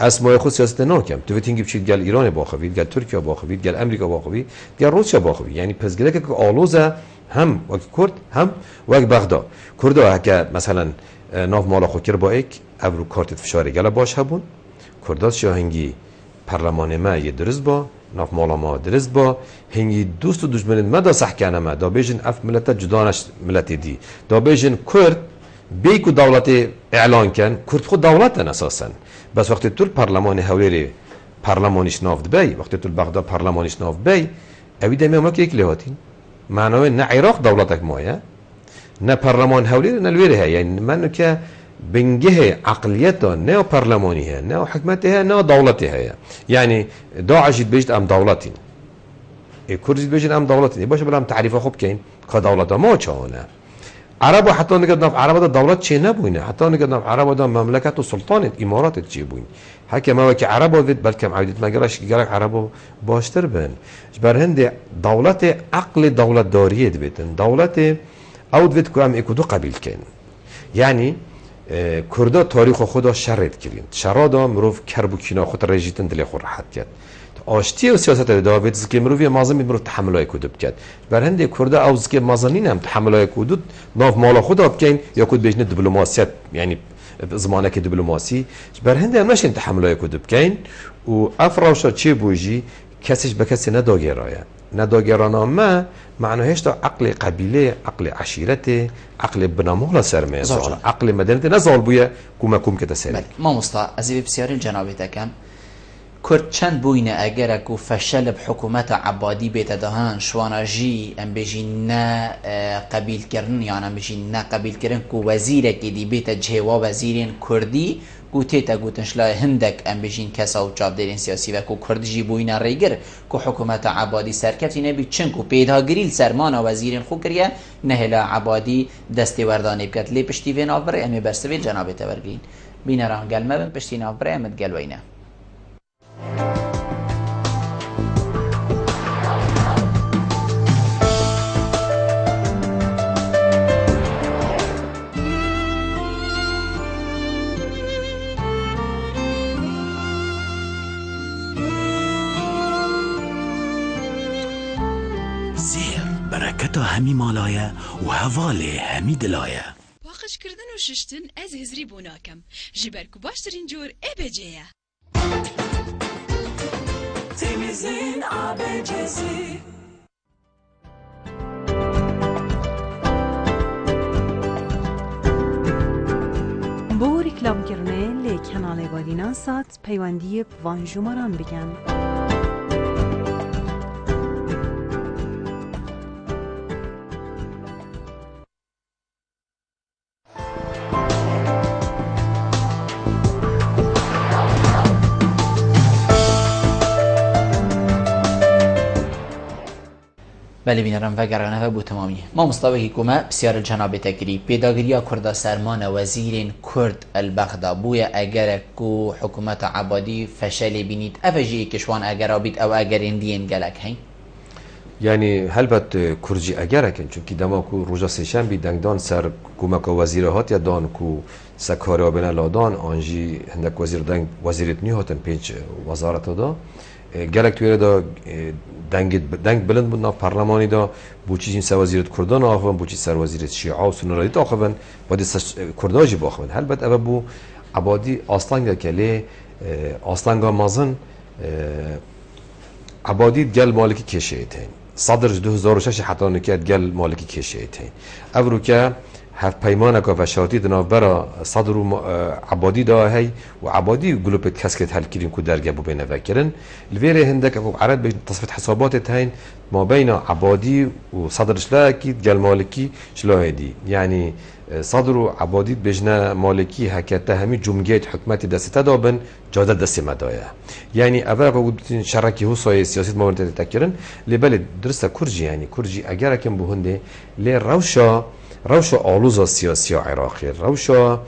اسماء خود سياست ناكم تو تيجي بشيء قال ايران باخذ قال تركيا باخذ قال امريكا باخذ قال روسيا باخذ يعني بس قالك آلوزه هم وقت كرد هم وقت بغداد كردا هكا مثلا ناف مالا خوكر بايك ابرو كارت فشاري قال باش هبون کردات شاهنگی پارلمان ما یه درست با ناف مالا ما درست با هنگی دوست و دشمن ما دا صح کنه ما دا بیشن اف ملت جدانش ملت دی دا بیشن کرد بیکو دولت اعلان کن کرد خود دولتن اساسا بس وقتی تو پارلمان هولیری پارلمانیش ناف بی وقتی تو بغداد پارلمانیش ناف بی اوی دمی ما که یک لهاتین معناه نه عراق دولتک مایه نه پارلمان هولیری نه الویره یعنی منو که بنجه عقليتها نو برلمانيها نو حكمتها نو دولتها يعني داعش بيجت ام دولتين كرد بيجت ام دولتين باش بلا تعريف خوب كاين كدولتها ما چانه عرب حتى نقدر عرب دا دولت چه نبوینه حتی نقدر عرب دا مملکت و سلطان امارات چه بوین حکم ما که عرب وید بلکه عودت مگرش که گرک عرب باشتر بن بر هند دولت عقل دولت داریه بیتن دولت اود وید که هم اکودو قبیل کن یعنی کردا تاریخ خدا شرط کردن شرادا مروف کربو کینا خود رژیتن دل خود راحت کرد آشتی و سیاست داوید زکی مروفی مازن مروف تحملای کودب کرد بر هند کردا اوز که مازنین هم تحملای کودود ناف مالا خود آب کن یا کود بجنه دیپلماسیت یعنی زمانه که دیپلماسی بر هند هم نشین تحملای کودب کن و افراشا چی بوجی کسیش به کسی نداگرانه ما معناهش تا عقل قبیله عقل عشیرت عقل بنامولا سرمایه‌دار عقل مدنیت نزال بویه کومکوم که تسری ما مستا از بسیاری جنابیت کم کرد چند بوینه اگر کو فشل بحکومت عبادی بیت دهان شواناجی ام بجی نه قبیل کردن یعنی ام بجی نه قبیل کردن کو وزیر کی دی بیت جوا وزیرین کردی گوته تا گوتنش لا هندک ام بجین کسا و چابدارین سیاسی و کو کردجی بوینا ریگر کو حکومت عبادی سرکفتی نبی چن کو پیداگریل سرمانا وزیرین خو کریه نهلا عبادی دست وردانی بکت لی پشتی وین آبره امی برسویل جناب تورگین بین راه گلمه بین پشتی نابره امد گلوینه برکت همی مالایه و هواله همی دلایه باقش کردن و ششتن از هزری بوناکم جبرکو باشترین جور ابجیه تمیزین ابجیسی بو ریکلام کرنه لی کانال بادینا سات پیوندی وانجوماران بگن بله بینرم و گرانه بو تمامی ما مصطفی کومه بسیار جناب تکری پیداگریا کرد سرمان وزیرین کرد البغدا بویا اگر کو حکومت عبادی فشل بینید افجی کشوان اگر آبید او اگر اندین گلک هین یعنی هلبت کرجی اگر کن چون که دما کو روزا سیشن بی دنگدان سر کومک وزیر هات یا دان کو سکاریا بنا لادان آنجی هندک وزیر دنگ وزیرت نی هاتن پیچ وزارت دا گلک توی دا دنگ بلند بود ناف پارلمانی دا بوچی این سر وزیرت کردان آخوان بوچی سر وزیرت شیعه و سنرادیت آخوان باید کرداجی باخوان هلبت اوه بو عبادی آستانگا کلی آستانگا مازن عبادی گل مالکی کشه ایتین صدر 2006 حتی نکرد گل مالکی کشه ایتین او که هف پیمانه که فشارتی دناف برا صدر عبادی دا هی و عبادی گلوبت کسکت هل کرین که درگه بو بینه وکرن الویره هندک ابو عرد به تصفیت حسابات تاین ما بین عبادی و صدر شلاکی گل مالکی شلاهدی یعنی صدر و عبادی بجنه مالکی حکته همی جمعیت حکمتی دسته دابن جاده دسته مدایه یعنی اول که شرکی حسای سیاسی مورد تکرن لبل درسته کرجی یعنی کرجی اگر کم بهنده لی روشا آلوزا سیاسی عراقی روشا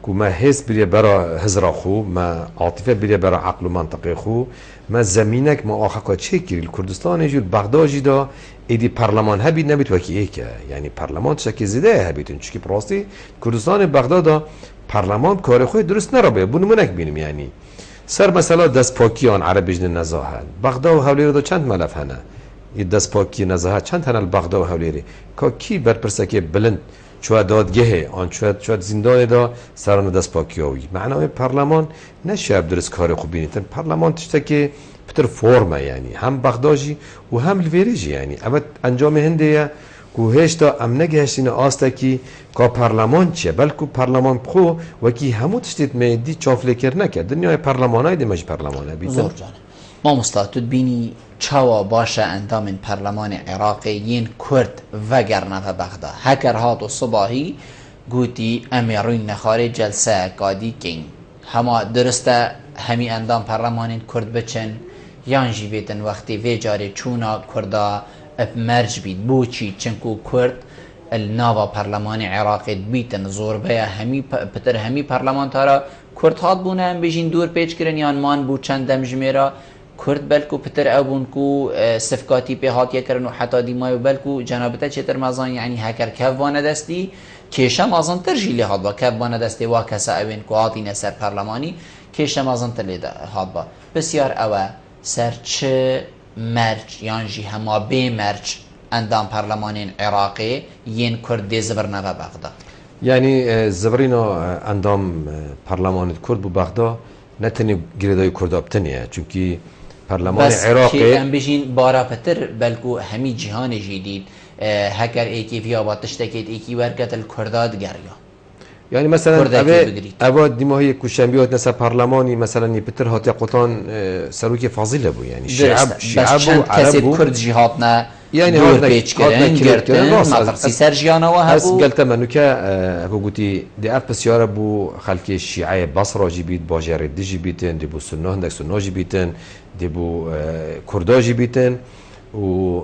که ما حس بیره برا هزرا خو ما عاطفه بیره برا عقل و منطقه خو ما زمینک ما آخه چه کریل کردستان جول بغداجی دا ایدی پارلمان هبید نبید وکی ایکه یعنی پارلمان شکی زده هبیدون چون که پراستی کردستان بغداد پارلمان کار خود درست نرابه بونمونک بینیم یعنی سر مثلا دست پاکی آن عرب بجن نزاهن بغداد و حولی دا چند ملف هنه ای دست پاکی نزاهت چند هنه بغداد و حولی که کی برپرسه که بلند چوه دادگه آن چوه زندان دا سران دست پاکی هاوی معنای پارلمان نشیب درست کار خوب بینیتن پارلمان تشته که پتر فرمه یعنی هم بغداجی و هم الویریجی یعنی اما انجام هنده که هشتا ام نگهشتین آسته که پارلمان چیه بلکه پارلمان بخو وکی همو تشتید میدی چافله کر نکرد دنیای پارلمان های دیمش پارلمان بیتن زور جانه ما مستعد بینی چاوا باشه اندام پارلمان عراقی ین کرد وگرنه و بغداد هکر هات و صباحی گوتی امیروین نخاره جلسه کادی کین هما درسته همی اندام پارلمان کرد بچن یانجی بیتن وقتی وی جاری چونا کردا مرج بید بوچی چنکو کرد الناوا پارلمان عراق بیتن زوربه همی پتر همی پارلمانتارا کرد هات بونه ام بجین دور پیچ کرن یان مان بو چندم جمیرا کرد بلکو پتر ابون کو صفقاتی به هات یکرن و حتی دیمای بلکو جنابته چتر مازان یعنی هکر کوانه دستی کشم ازان ترجیلی هات با کوانه دستی وا کسا اوین کو هاتین سر پارلمانی کشم ازان تلید هات با بسیار اوه سر چه مرج یانجی هما به مرج اندام پارلمان عراقی ین کرد زبرنا و بغداد یعنی زبرینا اندام پارلمان کرد بو بغداد نتنی گریدای کرد ابتنیه چونکی پارلمان عراقی بس ام بجین بارا پتر بلکو همی جهان جدید هکر ایکی فیا با تشتکید ایکی ورکت الکرداد گریا يعني مثلا أبا دماهي كوشنبيوت نسا برلماني مثلا يبتر هاتي قطان سروكي فاضلة بو يعني شعب وعرب كرد جهاتنا يعني دور بيش كرن گرتن مطرسي سرجيانا وهبو هس قلت منو كا أبو قوتي دي أب بسيارة بو خلقي الشيعية بصرة جيبيت باجار دي جيبيتن دي بو سنة هندك سنة جيبيتن دي بو كردا جيبيتن و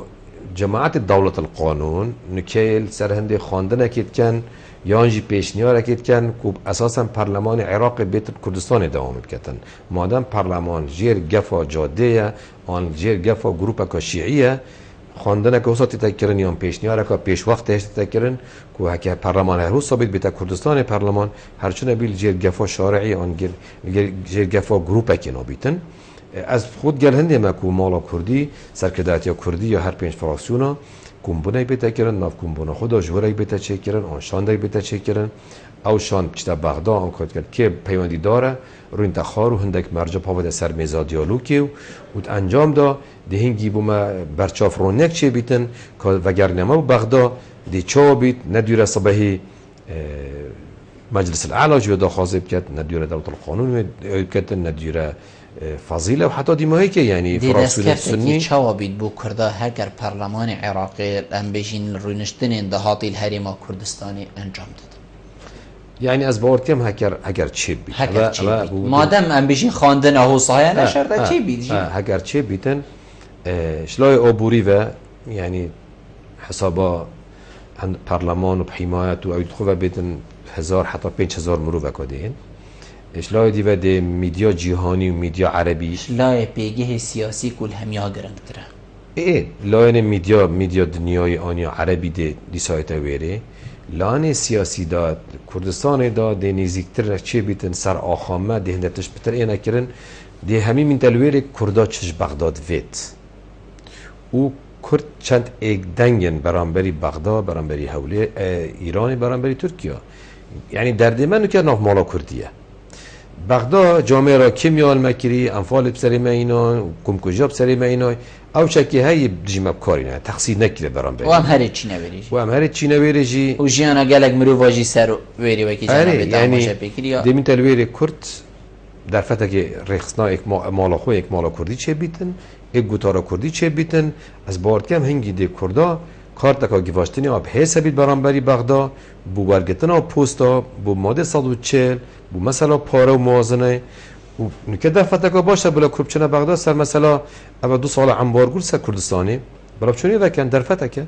جماعة الدولة القانون نكيل سر هندي خواندنا كيت كان یانجی پیشنهاد کرد که اساسا پارلمان عراق بیت کردستان دوام میکردن مادام پارلمان جیر گفا جاده آن جیر گفا گروپ کا شیعیه خواندن که وسط تکرن یا پیشنهاد که پیش وقت تکرن که هک پارلمان هر روز ثابت بیت کردستان پارلمان هرچند بیل جیر گفا شارعی آن جیر گفا گروپ که نابیتن از خود گل هندی ما کو مالا کردی سرکردات یا کردی یا هر پنج فراکسیونا کمبونه بیت کردن ناف کمبونه خدا جوری بیت چه کردن آن شانده بیت چه کردن او شان چتا بغداد آن کات کرد که پیوندی داره رو انتخاب و هندک مرجع پاوده سر میزا دیالوگی و انجام دا دهینگی بوم برچاف رونک چه بیتن که وگرنما بغداد دی چا بیت ندیره صبحی مجلس الاعلى جودا خاصب کرد ندیره دولت القانون کرد ندیره فضیله و حتی دیمایی که یعنی فراسون سنی چوابید بو کرده هر پارلمان عراقی ام بجین رونشتن دهاتی الحریم کردستانی انجام داد یعنی از باورتیم هگر چه بید مادام ام بجین خواندن اهو صحیح نشرده چه بید هگر چه بیدن شلای آبوری و یعنی حسابا پارلمان و حمایت و اوید خوبه بیدن 1000 حتی 5000 مرو وکادین اشلای دیو ده میدیا جهانی و میدیا عربی اشلای پیگه سیاسی کل همیا گرنگتره لاین میدیا دنیای آنیا عربی ده دیسایت ویره لاین سیاسی داد کردستان داد ده نزیکتر چه بیتن سر آخامه ده هندتش بتر اینا کرن ده همین من تلویره کردا چش بغداد ویت او کرد چند ایک دنگن برانبری بغداد برانبری حوله ایران برانبری ترکیه یعنی درد منو که ناف مالا کردیه بغداد جامعه را کمیال مکری انفال بسری مینا کم کجاب بسری مینا او چکی های رژیم کاری نه تقصیر نکرده برام بری و هم هر چی نویری و هم هر چی نویری جی و جیانا گلک مرو واجی سر ویری وکی جناب یعنی دمین تلویر کرد در فتح که رخصنا یک مالا خو یک مالا کردی چه بیتن یک گوتارا کردی چه بیتن از بارد کم هنگی ده کردا کارت که گواشتنی آب حسابید برام بری بغداد بو برگتن آب پوستا بو ماده 140 بو مثلا پاره و موازنه و نکته دفعه که باشه بلا کوربچنا بغداد سر مثلا اول 2 سال انبارگور سر کردستانی بلا چونی وکن در فتح که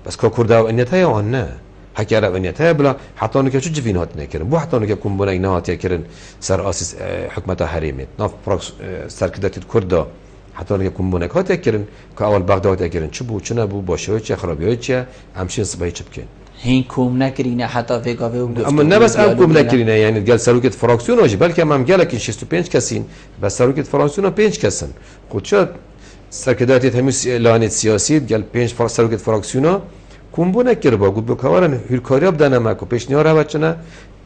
بس که کرده و انیتای آن نه حکر و انیتای بلا حتی نکه چه جوین هات نکردن بو حتی نکه کمبونه اینا هات کردن سر اساس حکمت حریمت ناف سرکردات کردا حتی نکه کمبونه هات کردن که اول بغداد کردن چه بو چه نبو باشه چه خرابی چه همچین صبحی چه بکن هین کوم نکرینه حتی وگاوه و اما نه بس هم کوم نکرینه یعنی گل سروکت فراکسیون آجی بلکه هم گل که 65 کسین بس سروکت فراکسیون 5 کسن خود شد سرکرداتیت همیش لانت سیاسی گل 5 سروکت فراکسیون کوم بو نکر با گود بکوارن هیرکاری بدن ماکو پیشنهاد را بچنه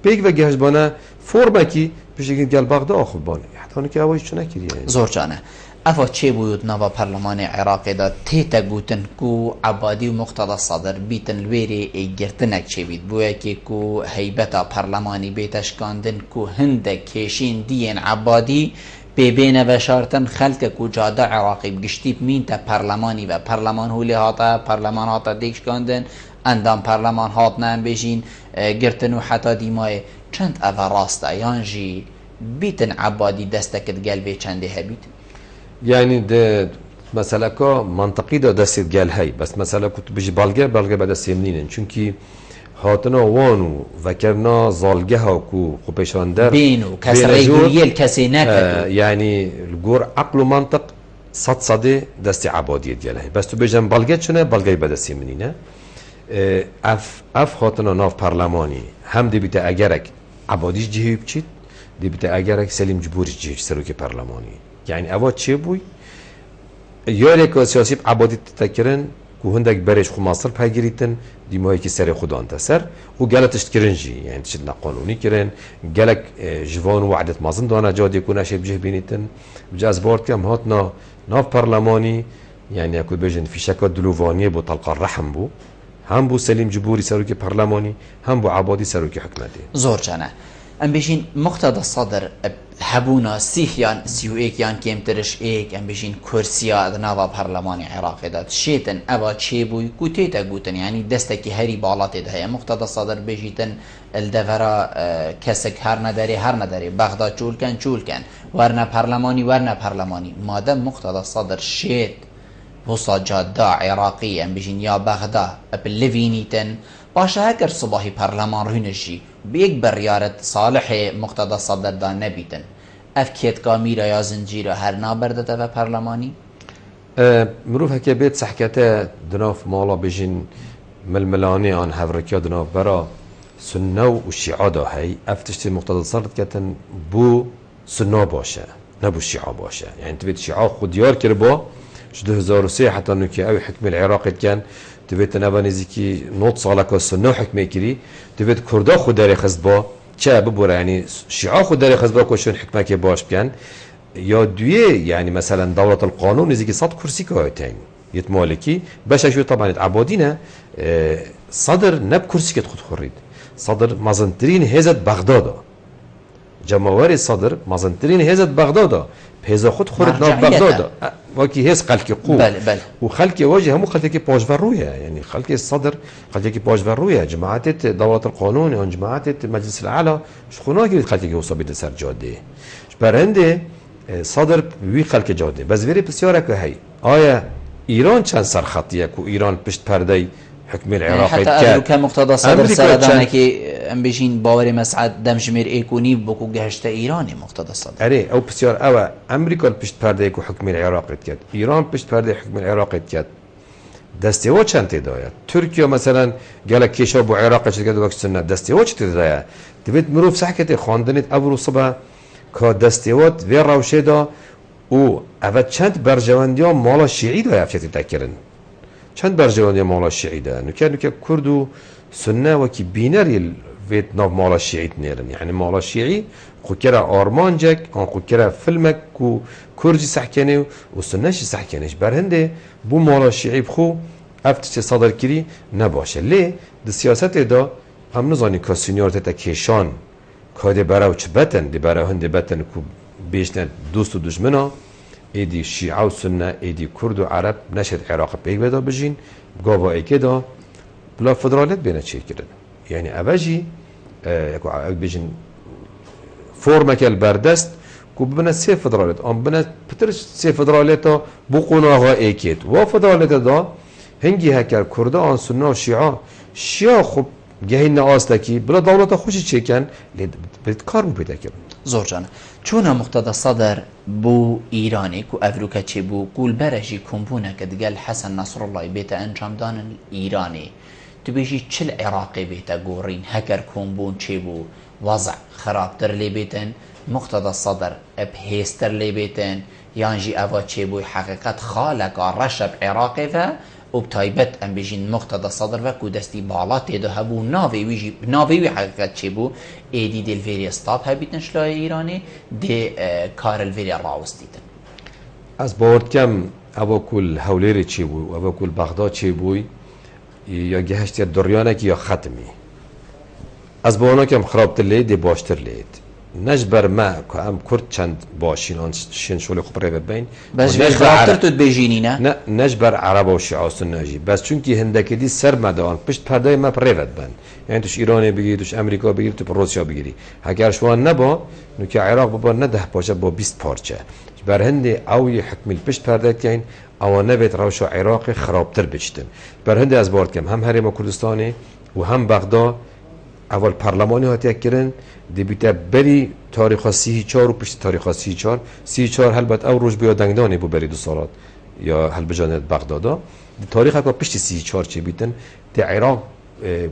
پیگ و گهجبانه فرم کی پیشگی گل بغداد آخوب بانه حتی که هوایش چه نکریه زور جانه افا چه بود نوا پارلمان عراقی دا تیتا گوتن کو عبادی و مقتضى صدر بیتن الویری ایگرتنک چه بید بویا که کو حیبتا پارلمانی بیتش کاندن کو هندک کشین دین عبادی ببین بشارتن خلق کو جاده عراقی بگشتیب مین تا پارلمانی و پارلمان هولی هاتا پارلمان هاتا دیکش کاندن اندام پارلمان هات نام بجین گرتن و حتا دیمای چند افا راستا یانجی بیتن عبادی دستکت گلبه چنده هبید یعنی ده مثلا که منطقی دا دستید گل هی بس مثلا که تو بجی بلگه بعد سیمنینن چونکی هاتنا وانو وکرنا زالگه ها کو خوبشان در بینو کس ریگویل کسی نکدو يعني الجور عقل ومنطق صد دستي عبادية ديالها بس تو بيجن بلغت شنو بلغي بدا سيمنينه اف خاطنا ناف برلماني هم دي بتا اگرك عباديش جهي بچيت دي بتا اگرك سليم جبوري جهي سروك برلماني يعني اوا چه بوي يارك سياسي عبادي تتكرن کو هندك برش خو مصر پاگیریتن دیمایی که سر خدا انت سر و گلتش کرنجی يعني تشد قانوني كرن گلك جوان وعدت مازن دانا جاد يكون اشي بجه بينيتن بجاز بورت كم هاتنا ناف برلماني يعني اكو بيجن في شكل دلوفانيه بو طلق الرحم بو هم بو سليم جبوري سروكي برلماني هم بو عبادي سروكي حكمتي زور جانا ام بيجين مقتضى الصدر هبونا سيهيان سيوئيكيان كيمترش ايك ام بيجين كرسيا دناوا برلماني عراقي دات شيتن ابا تشيبوي كوتيتا قوتن يعني دستكي هري بالاتي ده مقتضى الصدر بيجيتن الدفرا كسك هر نداري بغداد چول كان ورنا برلماني مادام مقتضى الصدر شيت وصا جادا عراقي ام بيجين يا بغداد ابليفينيتن باشا هكر صباحي برلمان رهنشي بيك بريارة صالح مقتضى الصدر دا نبيتن اف كيت كاميرا يا زنجيرا هر نابرده تفا برلماني مروف هكي بيت سحكتا دناف مالا بيجين ململاني عن هفركيا دناف برا سنو والشيعة دا هاي افتشتي مقتضى الصدر كتن بو سنو باشا نبو الشيعة باشا يعني تبيت الشيعة خود يار كربا شده 2003 حتى انو كي اوي حكم العراق كان تبيت نبانيزي كي نوت صالك السنو حكمي كري تبيت كردا خود داري خزبا چه ببورا يعني شيعة خود داري خزبا كوشون حكمه كي باش بكن يا دوية يعني مثلا دولة القانون نزيكي 100 كرسي كهاتين يتمالكي باش شو طبعا عبادينا صدر نب كرسي كتخد خريد صدر مازنترين هزت بغداد جماواري صدر مازنترين هزت بغداد بهذا خود خرد ناف بغداد وكي هز خلق قو بل وخلق وجه هم خلق باش فرويه يعني خلق الصدر خلق باش فرويه جماعات دولة القانون او جماعات مجلس الاعلى شخونا كي خلق يوصل بيد سر جاده برنده صدر وی خلق جاده بس ویری بسیاره که هی آیا ایران چند سرخطیه که ایران پشت پرده حکم العراق حتى امریکا مقتضى صدر سردانه که ام بيجين باور مسعد دمشمير ايكوني بوكو جهشت ايراني مقتضى الصدر اري او بسيار او امريكا پشت پرده کو حکم العراق كات ایران پشت پرده حکم العراق كات دستیو چند تدايه ترکیه مثلا قال كيشا بو عراق چه كده وقت سنه دستیو چه تدايه تبيت مروف سحكت خواندنت ابرو صبح که دستیوات و روشه دا او اول چند برجواندی ها مالا شیعی دا افشتی تکرن چند برجواندی مالا شیعی دا نکه کرد و سنه و که بینری ویت ناف مالا شیعی تنیرن یعنی مالا شیعی خود کرا آرمان جک آن خود کرا فیلمک کو کردی سحکنه و سنهشی سحکنهش برهنده بو مالا شیعی بخو افتش صدر کری نباشه لی ده سیاست دا هم نزانی که سنیارت تا کشان که برای چه بتن دی برای هنده بتن که بیشتر دوست و دشمنا ایدی شیعه و سنه ایدی کرد و عرب نشد عراق پیک بدا بجین گاوا ایکه دا بلا فدرالیت بینه چه کرد یعنی اوجی بجین فرمک البردست که ببینه سه فدرالیت آن ببینه پترش سه فدرالیت ها بقوناها ایکیت و فدرالیت دا هنگی هکر کرده آن سنه و شیعه خوب گهین آستکی بلا دولت خوشی چکن لید کار مو پیدا کرد زور جانه چون مقتضى صدر بو ایرانی کو افریقا چی بو قول برشی کمپونه که دگل حسن نصر الله بیت انجام دانن ایرانی تو بیشی چل عراقی بیت گورین هکر کمپون چی بو وضع خرابتر لی بیتن مقتضى صدر ابهیستر لی بیتن یانجی اوا چی بو حقیقت خالق رشب عراقی و وبتايبت ام بيجين مقتضى الصدر وكو دستي بالات يدو هبو ناوي حقيقت چه بو ايدي دي الفيري ستاب هبيتن شلاي ايراني دي كار الفيري راوستيتن از باورد کم او کل هوليري چه بو او کل بغداد چه بوي یا گهشت یا دریانك یا ختمي از باورنا کم خرابتر لید دي باشتر لید نجبر ما که ام کرد چند باشین آن شن شولی خوب ریوت بین بس خرابتر تو بیجینی نه نجبر عرب و شیعه سنه جی بس چون که هندکی دی سر مدان پشت پرده ما ریوت بین یعنی توش ایرانی بگیری توش امریکا بگیری تو روسیا بگیری اگر شوان نبا نو که عراق بابا نه 10 پارچه با 20 پارچه برهنده او حکم پشت پرده کن او نبید روش عراق خرابتر بچتن برهنده از بارد کم هم حرم کردستانی و هم بغداد اول پارلمانی هاتیه کرن دیبیته بری تاریخ 34 و پشت تاریخ 34 البته او روز بیا دنگدانی بو بری 2 سالات یا هل بجانت بغدادا تاریخ اکا پشت 34 چی بیتن ده عراق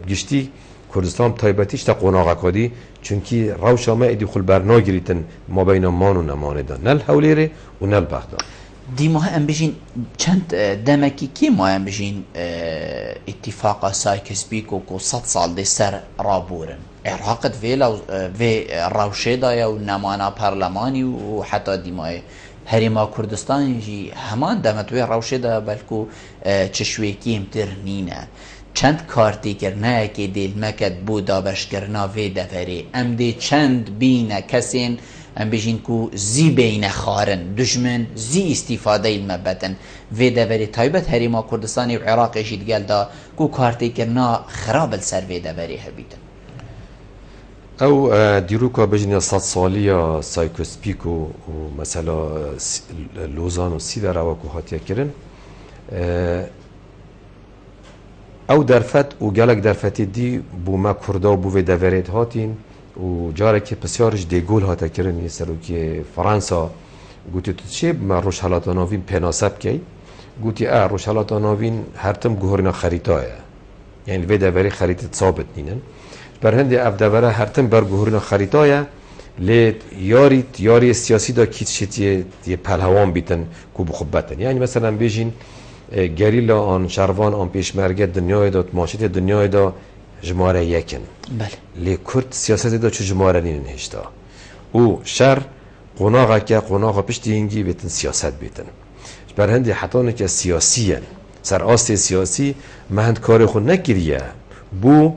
گشتی کردستان تایبتیش تا قناغ کدی چونکی روش ما ایدی خل برنا گریتن ما بین مان و نمانه دان نل حولیره و نل بغداد دیماه ام بجین چند دمکی کی ما ام بجین اتفاق سایکس بیکو کو 100 سال دی سر رابورن عراقت وی روشه دایا و نمانا پارلمانی و حتی دیماه هریما کردستان جی همان دمت وی روشه دا بلکو چشویکی امتر نینه چند کارتی کرنه که دیل مکد بودا بشکرنا وی دفری ام دی چند بینه کسین ام بجین کو زی بین خارن دشمن زی استفاده المبتن وی دفری تایبت هریما کردستانی و عراق جید گل دا کو کارتی کرنا خراب السر وی دفری هبیتن او دیروکا بجنی 100 سالی سایکوس پیکو و مثلا لوزان و سیده رواکو هاتیه کرن او درفت و گلک درفتی دی بو ما کردا و بو وی دورید هاتین و جاره که پسیارش دیگول هاته کرن یه سرو که فرانسا گوتی تو چه ما روش حالاتاناوین پناسب کی گوتی روش حالاتاناوین هر تم گوهرنا خریطایه یعنی وی دوری خریط ثابت نینن بر هنده اف دوره هر تم بر گوهرنا خریطایه لی یاری سیاسی دا کیت شتیه یه پلهوان بیتن کو بخوبتن یعنی مثلا بیجین گریلا آن شروان آن پیشمرگه دنیای دا ماشیت دنیای دا جماره یکن بله لی کرد سیاست دا چه جماره نینن هشتا او شر قناغا پشتی اینگی بیتن سیاست بیتن بر هندی حتانه که سیاسی هن سر آستی سیاسی مهند کار خود نکریه بو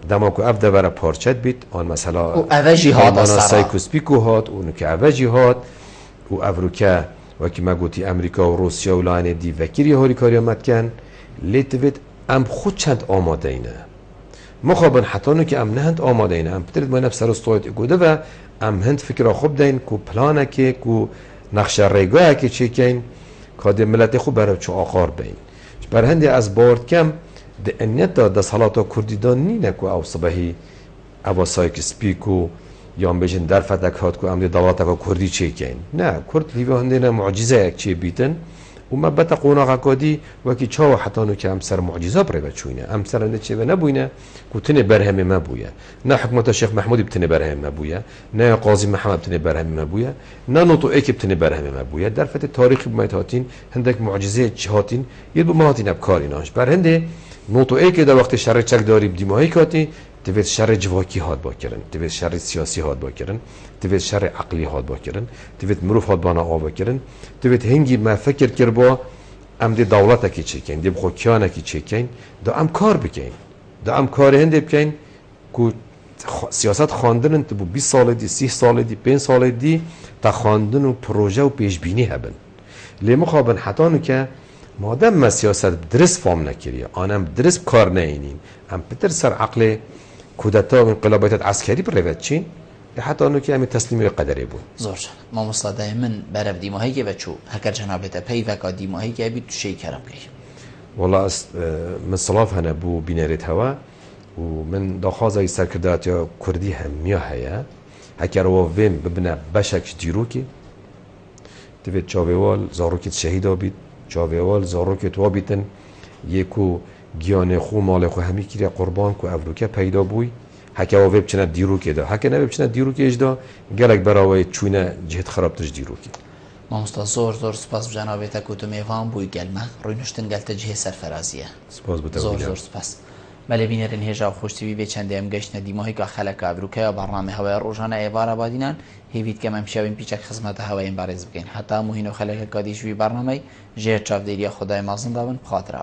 دماکو اف دبره پارچت بیت آن مثلا او اوجی هاد آن سایکوس پیکو هاد اونو که اوجی هاد او افروکه وکی ما گوتی امریکا و روسیا و لعنه دی وکیری هاری کاری آمد کن لیتوید ام خود چند آماده اینه مخابن حتی که ام نهند آماده اینه ام پترد ما نفس رستویت گوده و ام هند فکر خوب دین کو پلانه که کو نقش ریگاه که چه کن که ملت خوب برای چو آخار بین بر هندی از بارد کم ده انیت دا صلاتا کردی دان نینه که او صبحی او سایکس پیکو یا هم بجن در فتک هات که امده دواتا کردی چه کن نه کرد لیوه هندینا معجزه یک چه بیتن و ما بتا قوناغا کدی وکی چاو حتانو که امسر معجزه برای چوینه امسر انده چه و نبوینه که تنه برهمه ما بویه نه حکمت شیخ محمودی بتنه برهمه ما بویه نه قاضی محمد بتنه برهمه ما بویه نه نوتو ایک بتنه برهمه ما بویه در فتح تاریخی بمایت هاتین هندک معجزه چه هاتین ید بما هاتین ابکاری ناش بر هنده نوتو ایک در وقت شرع چک داری بدیماهی کاتی دوید شر جواکی هاد با کرن دوید شر سیاسی هاد با کرن دوید شر عقلی هاد با کرن دوید مروف هاد بانا آوا کرن دوید هنگی ما فکر کر با ام دی دولت کی چکین دی بخوکیان کی چکین دا ام کار بکین دا ام کار هنده بکین کو سیاست خواندن تو 20 سال دی 30 سال دی 5 سال دی تا خواندن و پروژه و پیش بینی هبن لی مخابن حتانو که مادام ما سیاست درست فهم نکریه آنم درست کار نینین ام پتر سر عقل کودتا و انقلابات عسکری بروید چین حتی آنو که همین تسلیمی قدری بود زور ما مصلا من برای دیماهی که بچو هکر جنابت پی وکا دیماهی که بید تو شی کرم که والله من صلاف هنه بو بینریت هوا و من داخوازه سرکردات یا کردی همیا هیا هکر و ویم ببنه بشک دیروکی دوید چاویوال زاروکت شهید آبید چاویوال زاروکت وابیتن یکو گیان خو مال خو همی کیره قربان کو افروکه پیدا بوی هکه و وب چنه دیروکه دا هکه نه وب چنه دیروکه اجدا گلک براوی چونه جهت خرابتش دیروکی ما مستا زور سپاس جنابت کوتو میوان بوی گلمه روی نشتن گلت جه سرفرازیه سپاس بوده زور سپاس بله بینرین هجا خوش تیوی به چنده ام گشت ندیماهی که خلق افروکه برنامه هوای روزانه ایوار آبادینان هیوید که ممشاوین پیچک خدمت هوای این بارز بگین حتی موهین و خلق کادیشوی برنامه جه چاف دیریا خدای مازن دابن بخاطره